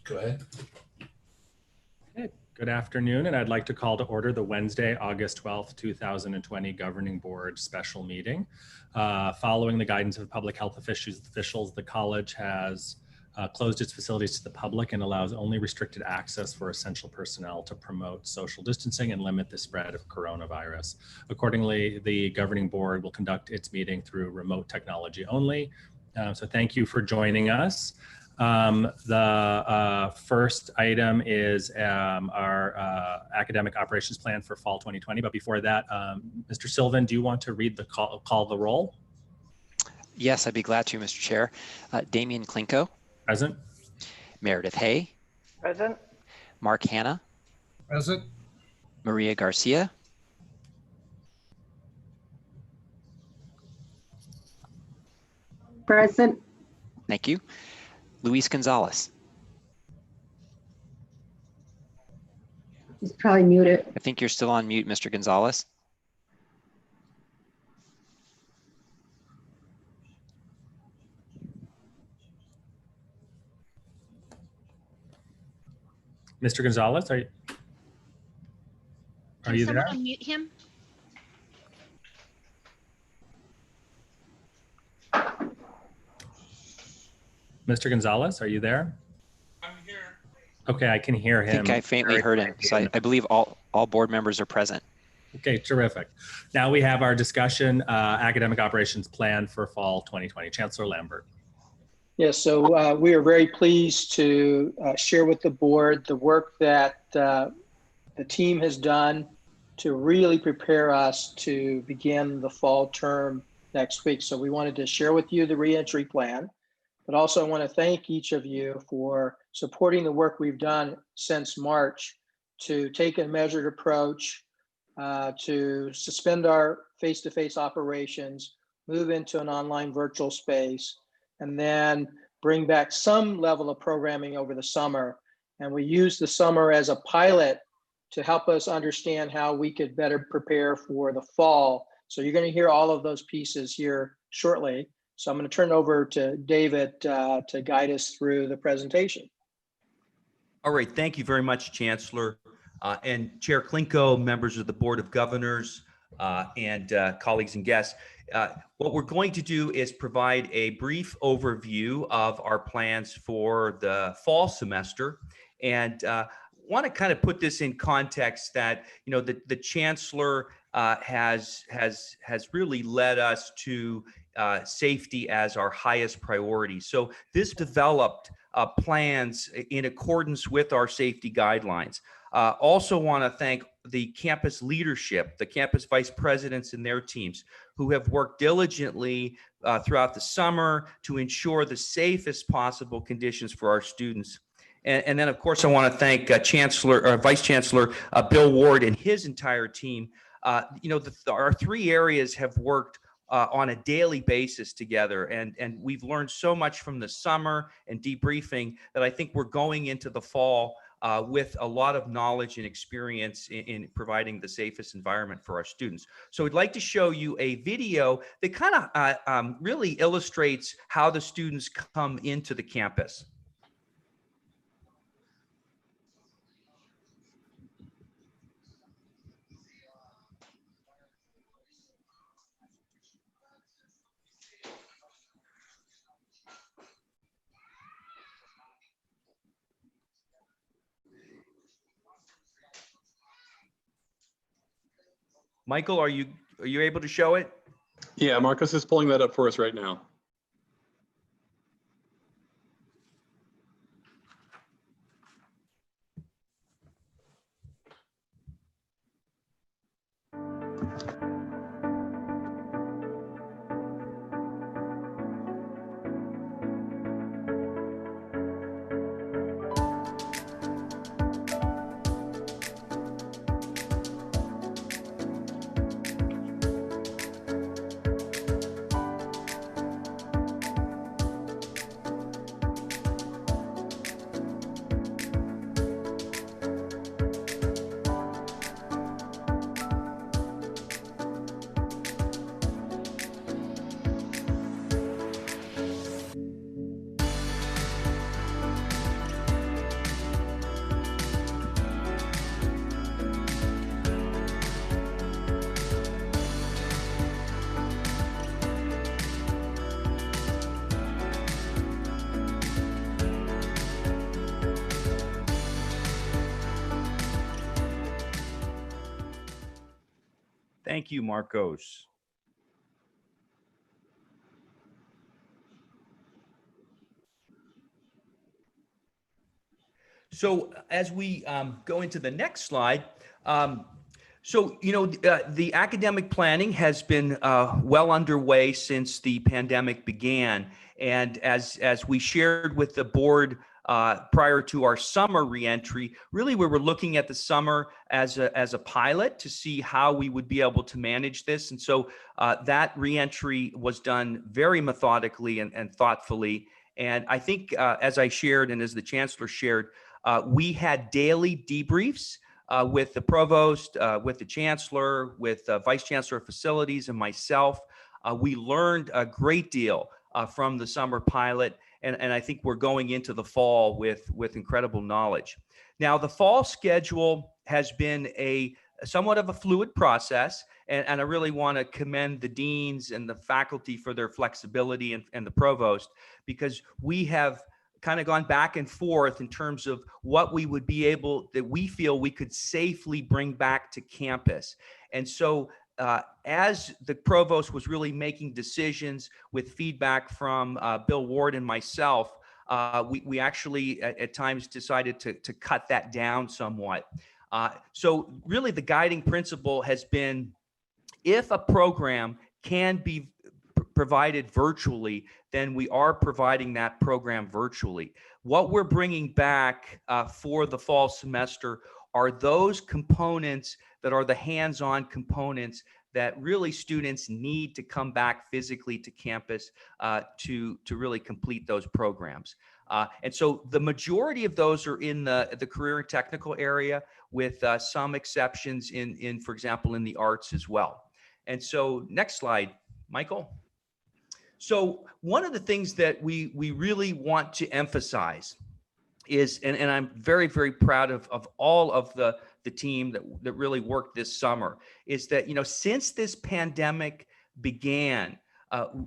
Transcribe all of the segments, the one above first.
Go ahead. Okay. Good afternoon, and I'd like to call to order the Wednesday, August 12th, 2020 Governing Board special meeting. Following the guidance of public health officials, the college has closed its facilities to the public and allows only restricted access for essential personnel to promote social distancing and limit the spread of coronavirus. Accordingly, the Governing Board will conduct its meeting through remote technology only. So thank you for joining us. The first item is our academic operations plan for fall 2020. But before that, Mr. Sylvan, do you want to read the call the roll? Yes, I'd be glad to, Mr. Chair. Damian Klinko. Present. Meredith Hay. Present. Mark Hanna. Present. Maria Garcia. Present. Thank you. Luis Gonzalez. He's probably muted. I think you're still on mute, Mr. Gonzalez. Mr. Gonzalez, are you there? Can someone unmute him? Mr. Gonzalez, are you there? I'm here. Okay, I can hear him. I think I faintly heard him. So I believe all board members are present. Okay, terrific. Now we have our discussion academic operations plan for fall 2020. Chancellor Lambert. Yes, so we are very pleased to share with the board the work that the team has done to really prepare us to begin the fall term next week. So we wanted to share with you the reentry plan, but also I want to thank each of you for supporting the work we've done since March to take a measured approach to suspend our face-to-face operations, move into an online virtual space, and then bring back some level of programming over the summer. And we use the summer as a pilot to help us understand how we could better prepare for the fall. So you're going to hear all of those pieces here shortly. So I'm going to turn it over to David to guide us through the presentation. All right, thank you very much, Chancellor and Chair Klinko, members of the Board of Governors, and colleagues and guests. What we're going to do is provide a brief overview of our plans for the fall semester, and want to kind of put this in context that the Chancellor has really led us to safety as our highest priority. So this developed plans in accordance with our safety guidelines. Also want to thank the campus leadership, the campus vice presidents and their teams who have worked diligently throughout the summer to ensure the safest possible conditions for our students. And then, of course, I want to thank Vice Chancellor Bill Ward and his entire team. Our three areas have worked on a daily basis together, and we've learned so much from the summer and debriefing that I think we're going into the fall with a lot of knowledge and experience in providing the safest environment for our students. So we'd like to show you a video that kind of really illustrates how the students come into the campus. Michael, are you able to show it? Yeah, Marcus is pulling that up for us right now. Thank you, Marcos. So as we go into the next slide, the academic planning has been well underway since the pandemic began. And as we shared with the board prior to our summer reentry, really we were looking at the summer as a pilot to see how we would be able to manage this. And so that reentry was done very methodically and thoughtfully. And I think as I shared and as the chancellor shared, we had daily debriefs with the provost, with the chancellor, with vice chancellor of facilities and myself. We learned a great deal from the summer pilot. And I think we're going into the fall with incredible knowledge. Now, the fall schedule has been somewhat of a fluid process. And I really want to commend the deans and the faculty for their flexibility and the provost, because we have kind of gone back and forth in terms of what we would be able, that we feel we could safely bring back to campus. And so as the provost was really making decisions with feedback from Bill Ward and myself, we actually at times decided to cut that down somewhat. So really the guiding principle has been, if a program can be provided virtually, then we are providing that program virtually. What we're bringing back for the fall semester are those components that are the hands-on components that really students need to come back physically to campus to really complete those programs. And so the majority of those are in the career and technical area, with some exceptions in, for example, in the arts as well. And so next slide, Michael. So one of the things that we really want to emphasize is, and I'm very, very proud of all of the team that really worked this summer, is that, since this pandemic began,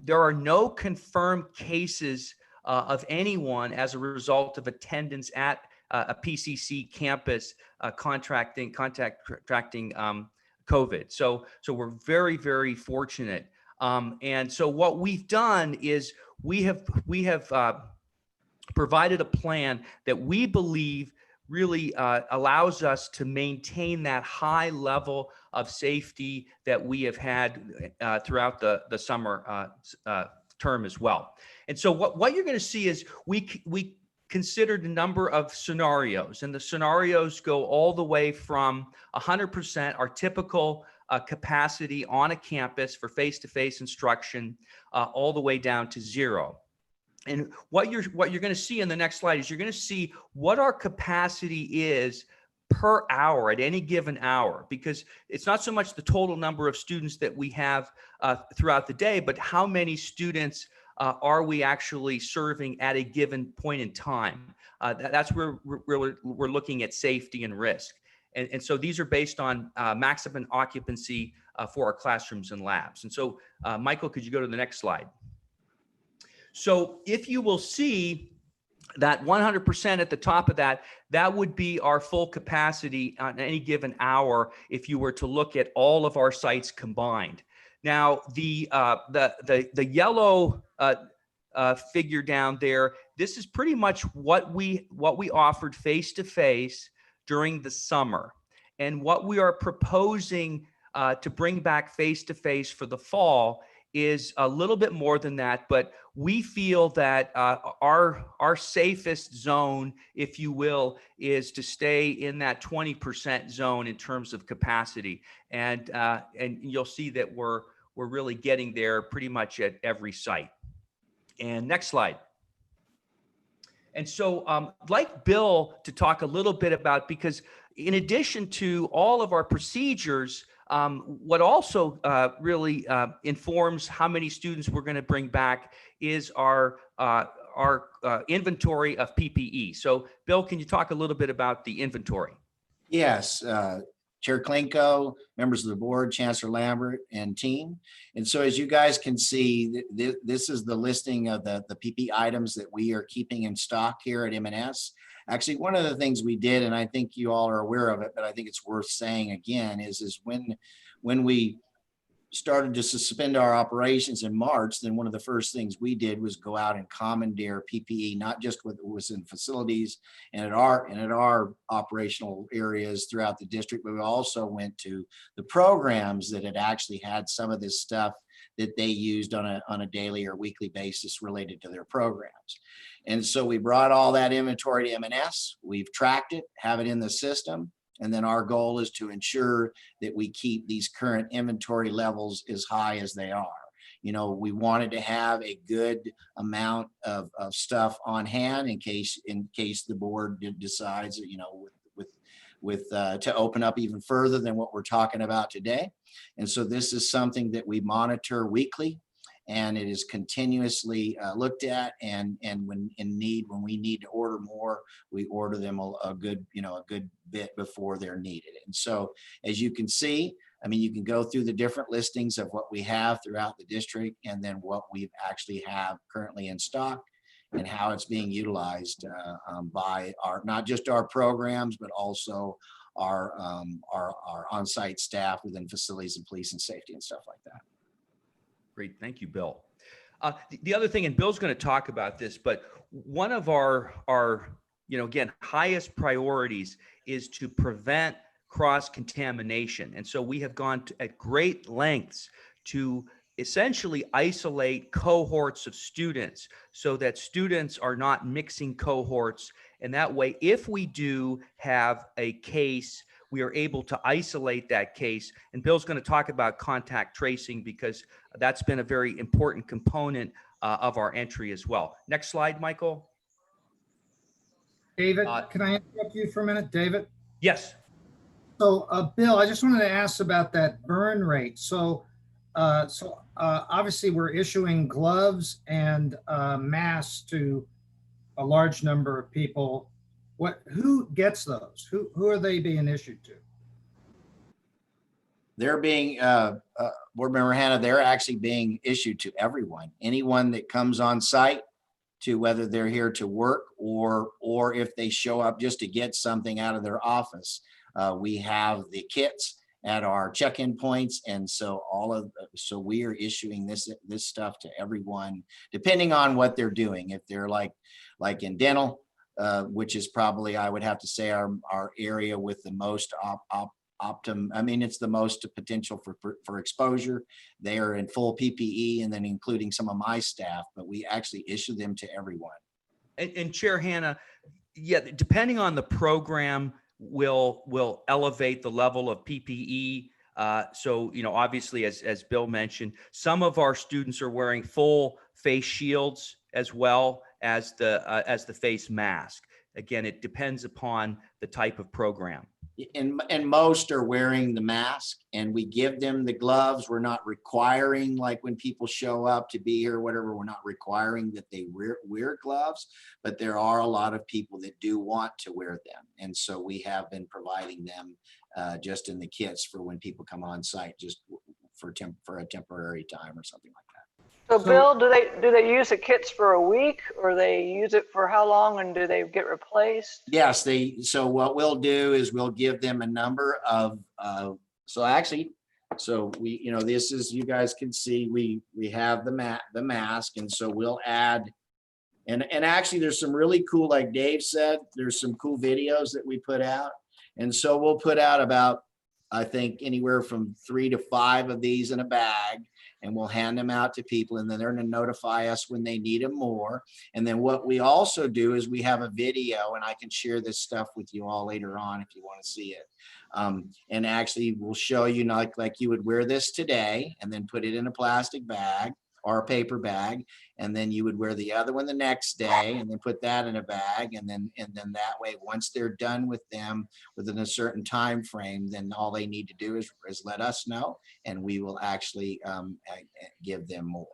there are no confirmed cases of anyone as a result of attendance at a PCC campus contracting COVID. So we're very, very fortunate. And so what we've done is we have provided a plan that we believe really allows us to maintain that high level of safety that we have had throughout the summer term as well. And so what you're going to see is we considered a number of scenarios, and the scenarios go all the way from 100%, our typical capacity on a campus for face-to-face instruction, all the way down to 0. And what you're going to see in the next slide is you're going to see what our capacity is per hour at any given hour, because it's not so much the total number of students that we have throughout the day, but how many students are we actually serving at a given point in time. That's where we're looking at safety and risk. And so these are based on maximum occupancy for our classrooms and labs. And so, Michael, could you go to the next slide? So if you will see that 100% at the top of that, that would be our full capacity on any given hour if you were to look at all of our sites combined. Now, the yellow figure down there, this is pretty much what we offered face-to-face during the summer. And what we are proposing to bring back face-to-face for the fall is a little bit more than that, but we feel that our safest zone, if you will, is to stay in that 20% zone in terms of capacity, and you'll see that we're really getting there pretty much at every site. And next slide. And so I'd like Bill to talk a little bit about, because in addition to all of our procedures, what also really informs how many students we're going to bring back is our inventory of PPE. So Bill, can you talk a little bit about the inventory? Yes, Chair Klinko, members of the board, Chancellor Lambert, and team. And so as you guys can see, this is the listing of the PPE items that we are keeping in stock here at M&S. Actually, one of the things we did, and I think you all are aware of it, but I think it's worth saying again, is when we started to suspend our operations in March, then one of the first things we did was go out and commandeer PPE, not just what was in facilities and at our operational areas throughout the district, but we also went to the programs that had actually had some of this stuff that they used on a daily or weekly basis related to their programs. And so we brought all that inventory to M&S. We've tracked it, have it in the system. And then our goal is to ensure that we keep these current inventory levels as high as they are. You know, we wanted to have a good amount of stuff on hand in case the board decides, you know, to open up even further than what we're talking about today. And so this is something that we monitor weekly, and it is continuously looked at, and when we need to order more, we order them a good bit before they're needed. And so, as you can see, I mean, you can go through the different listings of what we have throughout the district, and then what we actually have currently in stock, and how it's being utilized by not just our programs, but also our on-site staff within facilities and police and safety and stuff like that. Great, thank you, Bill. The other thing, and Bill's going to talk about this, but one of our again, highest priorities is to prevent cross-contamination. And so we have gone at great lengths to essentially isolate cohorts of students so that students are not mixing cohorts. And that way, if we do have a case, we are able to isolate that case. And Bill's going to talk about contact tracing, because that's been a very important component of our entry as well. Next slide, Michael. David, can I interrupt you for a minute, David? Yes. So, Bill, I just wanted to ask about that burn rate. So, obviously we're issuing gloves and masks to a large number of people. Who gets those? Who are they being issued to? They're being, Board Member Hannah, they're actually being issued to everyone. Anyone that comes on site, to whether they're here to work or if they show up just to get something out of their office. We have the kits at our check-in points, and so we are issuing this stuff to everyone, depending on what they're doing. If they're like in dental, which is probably, I would have to say, our area with the most it's the most potential for exposure. They are in full PPE, and then including some of my staff, but we actually issue them to everyone. And Chair Hannah, yeah, depending on the program, will elevate the level of PPE. So, obviously, as Bill mentioned, some of our students are wearing full face shields as well as the face mask. Again, it depends upon the type of program. And most are wearing the mask, and we give them the gloves. We're not requiring, like when people show up to be here or whatever, we're not requiring that they wear gloves, but there are a lot of people that do want to wear them. And so we have been providing them just in the kits for when people come on site, just for a temporary time or something like that. So Bill, do they use the kits for a week, or they use it for how long, and do they get replaced? Yes, so what we'll do is we'll give them a number of, so we, this is, you guys can see, we have the mask, and so we'll add, and actually there's some really cool, like Dave said, there's some cool videos that we put out. And so we'll put out about, I think, anywhere from 3 to 5 of these in a bag, and we'll hand them out to people, and then they're going to notify us when they need them more. And then what we also do is we have a video, and I can share this stuff with you all later on if you want to see it. And actually we'll show you, like you would wear this today and then put it in a plastic bag or a paper bag, and then you would wear the other one the next day and then put that in a bag, and then that way, once they're done with them within a certain time frame, then all they need to do is let us know, and we will actually give them more.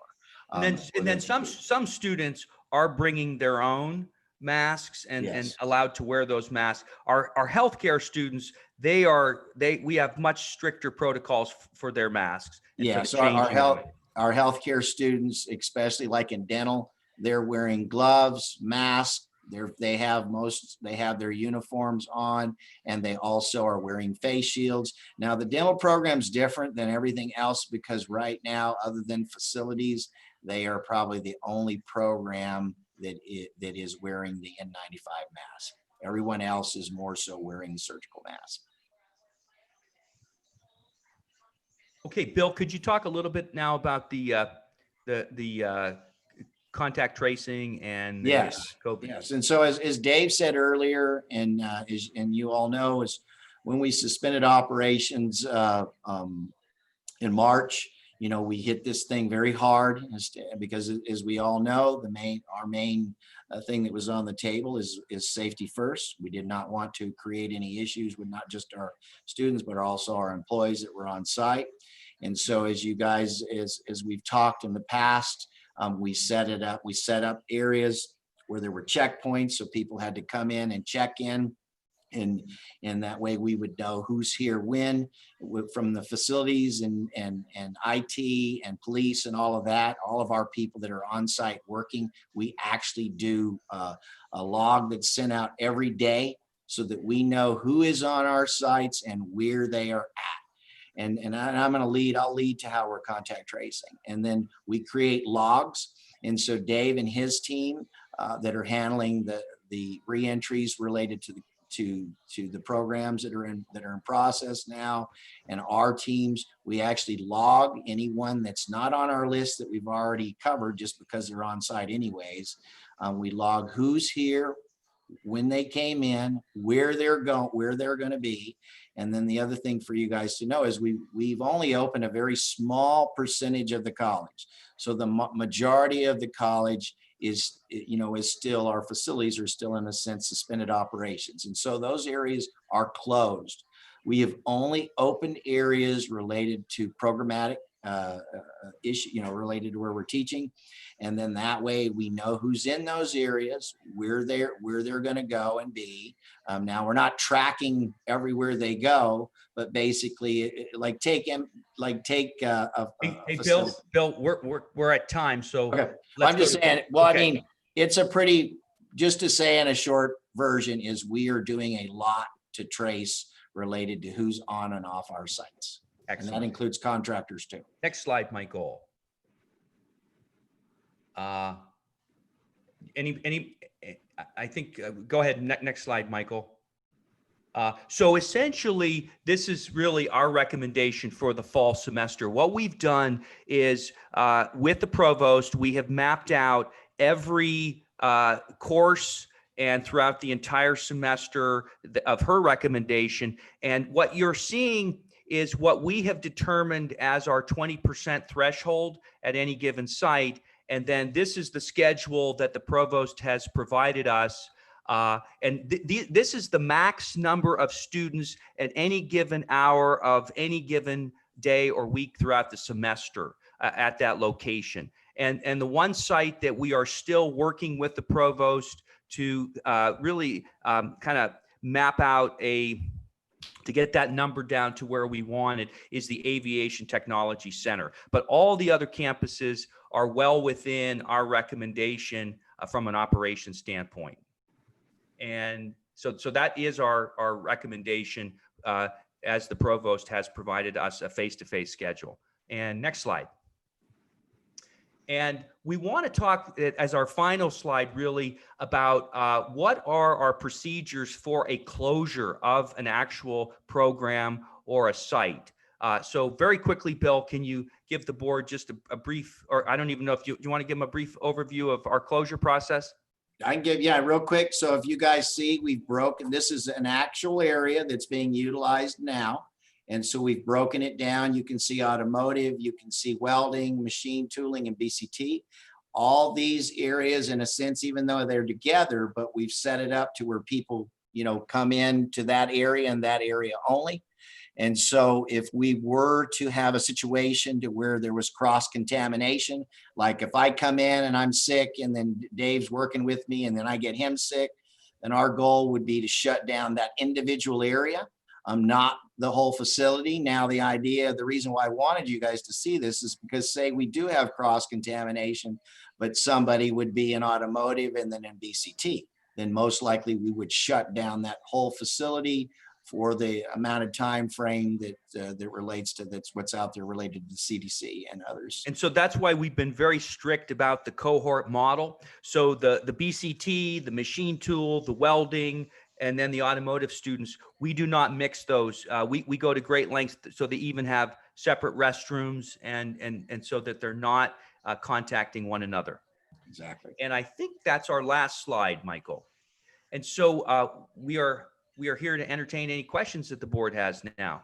And then some students are bringing their own masks and allowed to wear those masks. Our healthcare students, we have much stricter protocols for their masks. Yeah, so our healthcare students, especially like in dental, they're wearing gloves, masks, they have their uniforms on, and they also are wearing face shields. Now the dental program is different than everything else because right now, other than facilities, they are probably the only program that is wearing the N95 mask. Everyone else is more so wearing the surgical mask. Okay, Bill, could you talk a little bit now about the contact tracing and the Yes, COVID? yes. And so as Dave said earlier, and you all know, is when we suspended operations in March, we hit this thing very hard because as we all know, our main thing that was on the table is safety first. We did not want to create any issues with not just our students, but also our employees that were on site. And so as you guys, as we've talked in the past, we set up areas where there were checkpoints, so people had to come in and check in, and that way we would know who's here when, from the facilities and IT and police and all of that. All of our people that are on site working, we actually do a log that's sent out every day so that we know who is on our sites and where they are at. And I'll lead to how we're contact tracing. And then we create logs. And so Dave and his team that are handling the reentries related to the programs that are in process now, and our teams, we actually log anyone that's not on our list that we've already covered just because they're on site anyways. We log who's here, when they came in, where they're going to be. And then the other thing for you guys to know is we've only opened a very small percentage of the college. So the majority of the college is still, our facilities are still in a sense suspended operations. And so those areas are closed. We have only opened areas related to programmatic issue, related to where we're teaching. And then that way we know who's in those areas, where they're going to go and be. Now we're not tracking everywhere they go, but basically Hey, Bill, we're at time, so okay. I'm just saying. Well, okay. I mean, it's just to say in a short version is we are doing a lot to trace related to who's on and off our sites. Excellent. And that includes contractors too. Next slide, Michael. I think, go ahead, next slide, Michael. So essentially, this is really our recommendation for the fall semester. What we've done is with the provost, we have mapped out every course and throughout the entire semester of her recommendation. And what you're seeing is what we have determined as our 20% threshold at any given site. And then this is the schedule that the provost has provided us. This is the max number of students at any given hour of any given day or week throughout the semester at that location. And the one site that we are still working with the provost to really kind of map out to get that number down to where we want it is the Aviation Technology Center. But all the other campuses are well within our recommendation from an operations standpoint. And so that is our recommendation as the provost has provided us a face-to-face schedule. And next slide. And we want to talk as our final slide really about what are our procedures for a closure of an actual program or a site. So very quickly, Bill, can you give the board just a brief, or I don't even know if you want to give them a brief overview of our closure process? I can give, yeah, real quick. So if you guys see, we've broken, this is an actual area that's being utilized now. And so we've broken it down. You can see automotive, you can see welding, machine tooling, and BCT. All these areas, in a sense, even though they're together, but we've set it up to where people, come in to that area and that area only. And so if we were to have a situation to where there was cross-contamination, like if I come in and I'm sick and then Dave's working with me and then I get him sick, then our goal would be to shut down that individual area, not the whole facility. Now, the reason why I wanted you guys to see this is because, say we do have cross-contamination, but somebody would be in automotive and then in BCT. then most likely we would shut down that whole facility for the amount of time frame that relates to what's out there related to CDC and others. And so that's why we've been very strict about the cohort model. So the BCT, the machine tool, the welding, and then the automotive students, we do not mix those. We go to great lengths so they even have separate restrooms and so that they're not contacting one another. Exactly. And I think that's our last slide, Michael. And so we are here to entertain any questions that the board has now.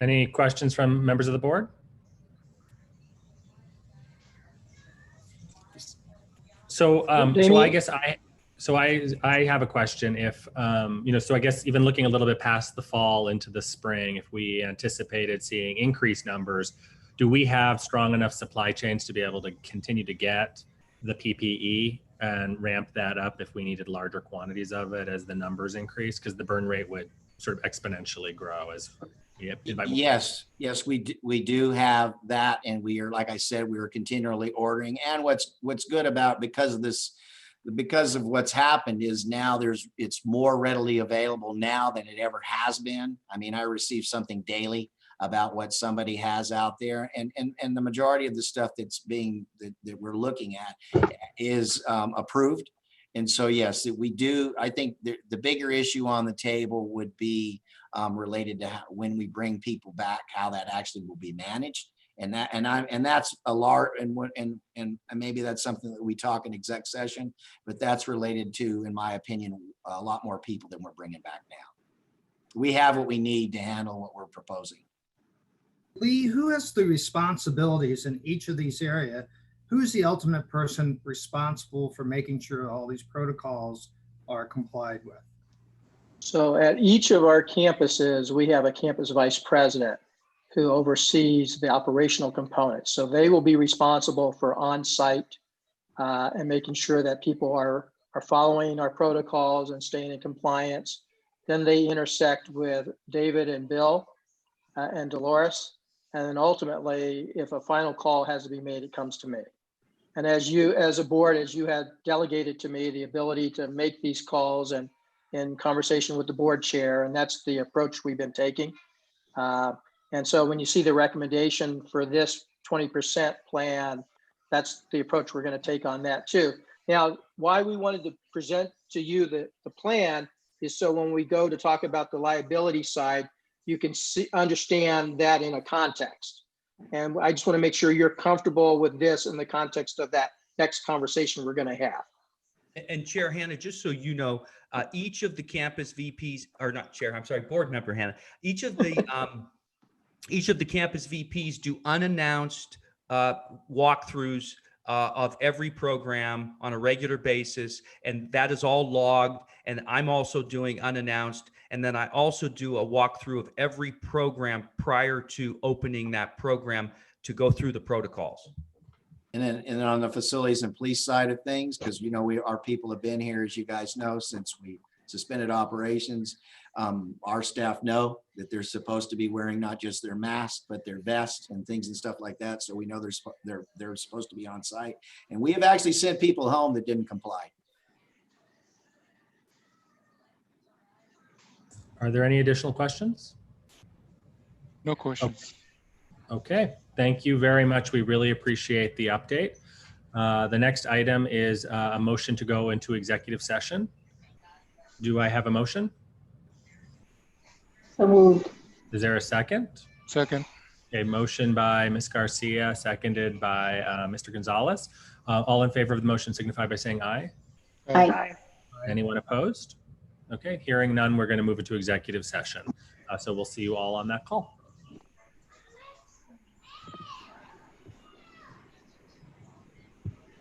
Any questions from members of the board? So, so I guess I have a question. If, so I guess even looking a little bit past the fall into the spring, if we anticipated seeing increased numbers, do we have strong enough supply chains to be able to continue to get the PPE and ramp that up if we needed larger quantities of it as the numbers increase? Because the burn rate would sort of exponentially grow as. Yes, we do have that, and we are, like I said, we are continually ordering. And what's good about because of what's happened is now it's more readily available now than it ever has been. I mean, I receive something daily about what somebody has out there, and the majority of the stuff that we're looking at is approved. And so yes, we do. I think the bigger issue on the table would be related to when we bring people back, how that actually will be managed, and that's a large and maybe that's something that we talk in exec session, but that's related to, in my opinion, a lot more people than we're bringing back now. We have what we need to handle what we're proposing. Lee, who has the responsibilities in each of these areas? Who's the ultimate person responsible for making sure all these protocols are complied with? So at each of our campuses, we have a campus vice president who oversees the operational components. So they will be responsible for on-site and making sure that people are following our protocols and staying in compliance. Then they intersect with David and Bill and Dolores. And then ultimately, if a final call has to be made, it comes to me. And as a board, as you had delegated to me the ability to make these calls and in conversation with the board chair, and that's the approach we've been taking. And so when you see the recommendation for this 20% plan, that's the approach we're going to take on that too. Now, why we wanted to present to you the plan is so when we go to talk about the liability side, you can understand that in a context. And I just want to make sure you're comfortable with this in the context of that next conversation we're going to have. And Chair Hannah, just so you know, each of the campus VPs, or not Chair, I'm sorry, Board Member Hannah, each of the campus VPs do unannounced walkthroughs of every program on a regular basis, and that is all logged. And I'm also doing unannounced, and then I also do a walkthrough of every program prior to opening that program to go through the protocols. And then on the facilities and police side of things, because our people have been here, as you guys know, since we suspended operations. Our staff know that they're supposed to be wearing not just their mask, but their vest and things and stuff like that. So we know they're supposed to be on site. And we have actually sent people home that didn't comply. Are there any additional questions? No questions. Okay, thank you very much. We really appreciate the update. The next item is a motion to go into executive session. Do I have a motion? So moved. Is there a second? Second. A motion by Ms. Garcia, seconded by Mr. Gonzalez. All in favor of the motion signify by saying aye. Aye. Aye. Anyone opposed? Okay, hearing none, we're going to move into executive session. So we'll see you all on that call.